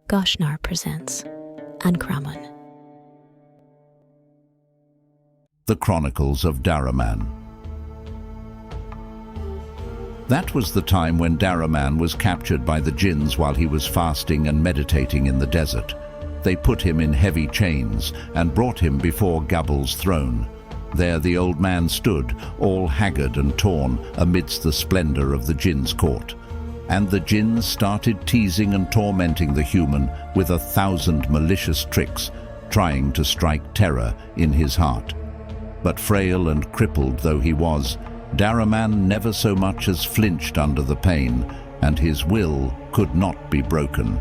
Goshnar presents Ankrahmun. The Chronicles of Daraman. That was the time when Daraman was captured by the jinns while he was fasting and meditating in the desert. They put him in heavy chains and brought him before Gabal's throne. There the old man stood, all haggard and torn, amidst the splendor of the jinns' court. And the jinns started teasing and tormenting the human with 1,000 malicious tricks, trying to strike terror in his heart. But frail and crippled though he was, Daraman never so much as flinched under the pain, and his will could not be broken.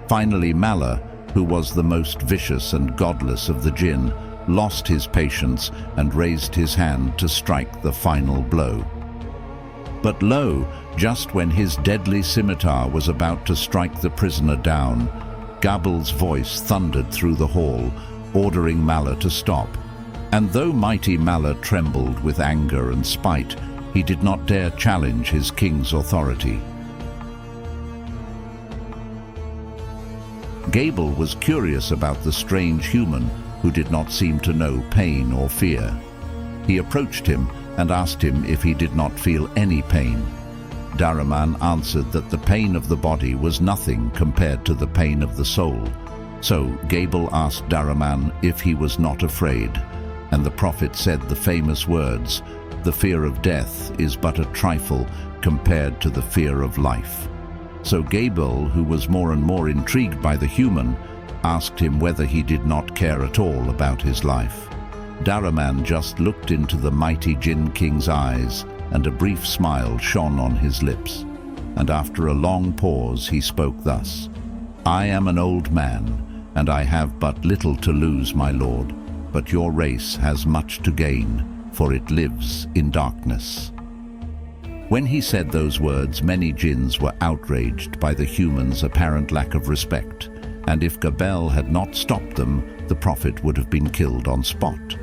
Finally Mala, who was the most vicious and godless of the jinn, lost his patience and raised his hand to strike the final blow. But lo, just when his deadly scimitar was about to strike the prisoner down, Gabal's voice thundered through the hall, ordering Mala to stop. And though mighty Mala trembled with anger and spite, he did not dare challenge his king's authority. Gabal was curious about the strange human who did not seem to know pain or fear. He approached him and asked him if he did not feel any pain. Daraman answered that the pain of the body was nothing compared to the pain of the soul. So Gabal asked Daraman if he was not afraid, and the prophet said the famous words, "The fear of death is but a trifle compared to the fear of life." So Gabal, who was more and more intrigued by the human, asked him whether he did not care at all about his life. Daraman just looked into the mighty Jinn King's eyes, and a brief smile shone on his lips. And after a long pause he spoke thus, "I am an old man, and I have but little to lose, my lord, but your race has much to gain, for it lives in darkness." When he said those words, many jinns were outraged by the human's apparent lack of respect, and if Gabal had not stopped them, the prophet would have been killed on spot.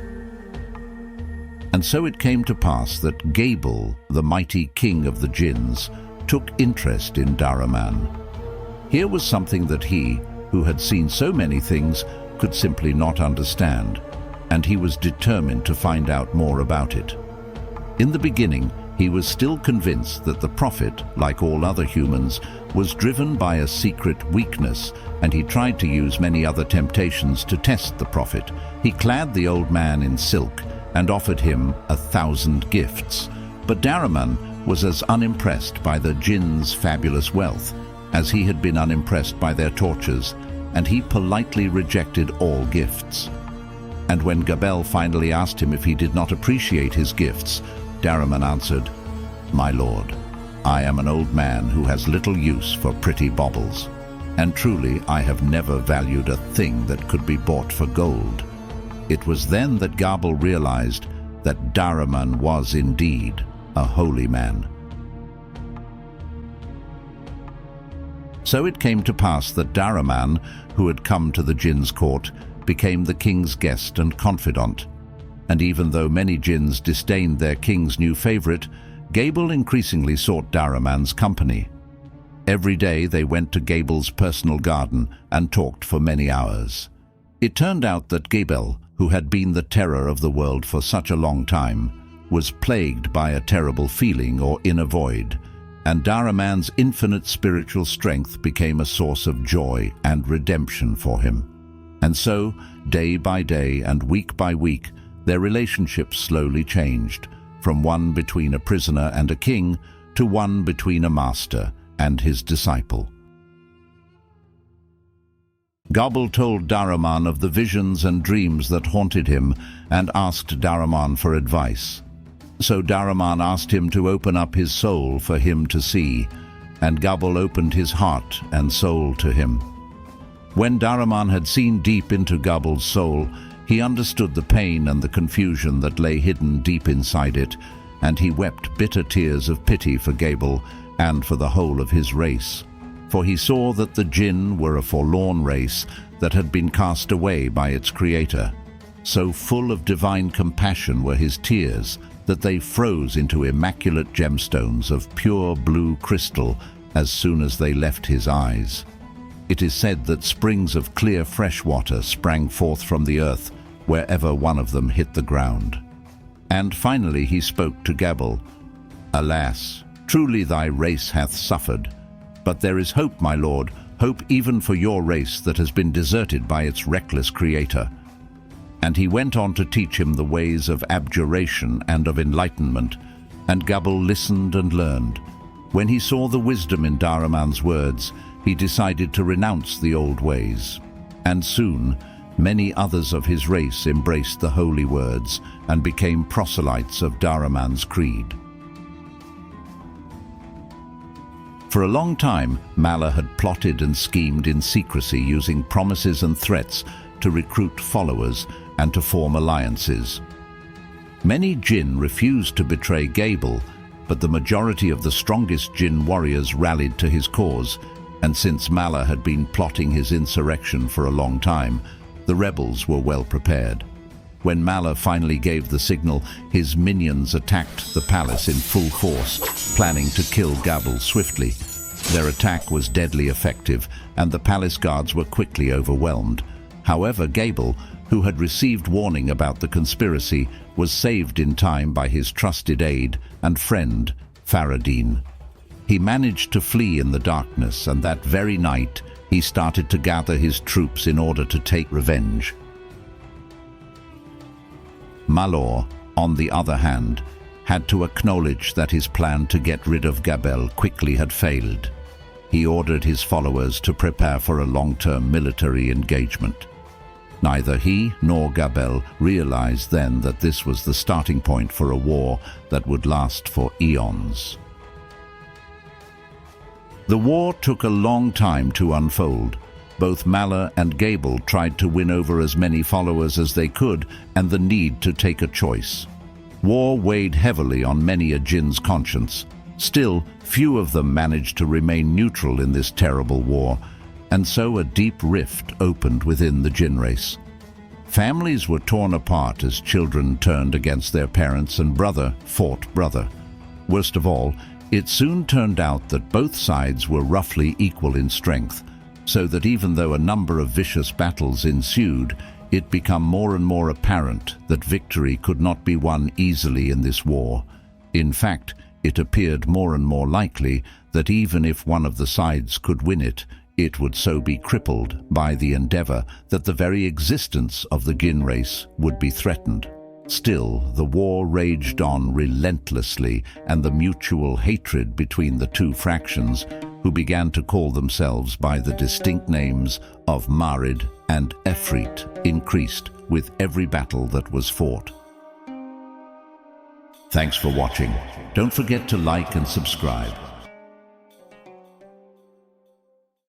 And so it came to pass that Gabal, the mighty king of the jinns, took interest in Daraman. Here was something that he, who had seen so many things, could simply not understand, and he was determined to find out more about it. In the beginning, he was still convinced that the prophet, like all other humans, was driven by a secret weakness, and he tried to use many other temptations to test the prophet. He clad the old man in silk and offered him 1,000 gifts. But Daraman was as unimpressed by the jinns' fabulous wealth as he had been unimpressed by their tortures, and he politely rejected all gifts. And when Gabal finally asked him if he did not appreciate his gifts, Daraman answered, "My lord, I am an old man who has little use for pretty baubles, and truly I have never valued a thing that could be bought for gold." It was then that Gabal realized that Daraman was indeed a holy man. So it came to pass that Daraman, who had come to the jinn's court, became the king's guest and confidant. And even though many jinns disdained their king's new favorite, Gabal increasingly sought Daraman's company. Every day they went to Gabal's personal garden and talked for many hours. It turned out that Gabal, who had been the terror of the world for such a long time, was plagued by a terrible feeling or inner void, and Daraman's infinite spiritual strength became a source of joy and redemption for him. And so, day by day and week by week, their relationship slowly changed, from one between a prisoner and a king to one between a master and his disciple. Gabal told Daraman of the visions and dreams that haunted him and asked Daraman for advice. So Daraman asked him to open up his soul for him to see, and Gabal opened his heart and soul to him. When Daraman had seen deep into Gabal's soul, he understood the pain and the confusion that lay hidden deep inside it, and he wept bitter tears of pity for Gabal and for the whole of his race. For he saw that the jinn were a forlorn race that had been cast away by its creator. So full of divine compassion were his tears that they froze into immaculate gemstones of pure blue crystal as soon as they left his eyes. It is said that springs of clear fresh water sprang forth from the earth wherever one of them hit the ground. And finally he spoke to Gabel. Alas, truly thy race hath suffered. But there is hope, my lord, hope even for your race that has been deserted by its reckless creator. And he went on to teach him the ways of abjuration and of enlightenment, and Gabel listened and learned. When he saw the wisdom in Daramans' words, he decided to renounce the old ways. And soon, many others of his race embraced the holy words and became proselytes of Daramans' creed. For a long time, Mala had plotted and schemed in secrecy, using promises and threats to recruit followers and to form alliances. Many jinn refused to betray Gabel, but the majority of the strongest jinn warriors rallied to his cause, and since Mala had been plotting his insurrection for a long time, the rebels were well prepared. When Mala finally gave the signal, his minions attacked the palace in full force, planning to kill Gabel swiftly. Their attack was deadly effective, and the palace guards were quickly overwhelmed. However, Gabel, who had received warning about the conspiracy, was saved in time by his trusted aide and friend, Faradin. He managed to flee in the darkness, and that very night he started to gather his troops in order to take revenge. Malor, on the other hand, had to acknowledge that his plan to get rid of Gabel quickly had failed. He ordered his followers to prepare for a long-term military engagement. Neither he nor Gabel realized then that this was the starting point for a war that would last for eons. The war took a long time to unfold. Both Mala and Gabel tried to win over as many followers as they could, and the need to take a choice. War weighed heavily on many a jinn's conscience. Still, few of them managed to remain neutral in this terrible war, and so a deep rift opened within the jinn race. Families were torn apart as children turned against their parents and brother fought brother. Worst of all, it soon turned out that both sides were roughly equal in strength, so that even though a number of vicious battles ensued, it became more and more apparent that victory could not be won easily in this war. In fact, it appeared more and more likely that even if one of the sides could win it, it would so be crippled by the endeavor that the very existence of the jinn race would be threatened. Still, the war raged on relentlessly, and the mutual hatred between the two factions, who began to call themselves by the distinct names of Marid and Efreet, increased with every battle that was fought. Thanks for watching. Don't forget to like and subscribe.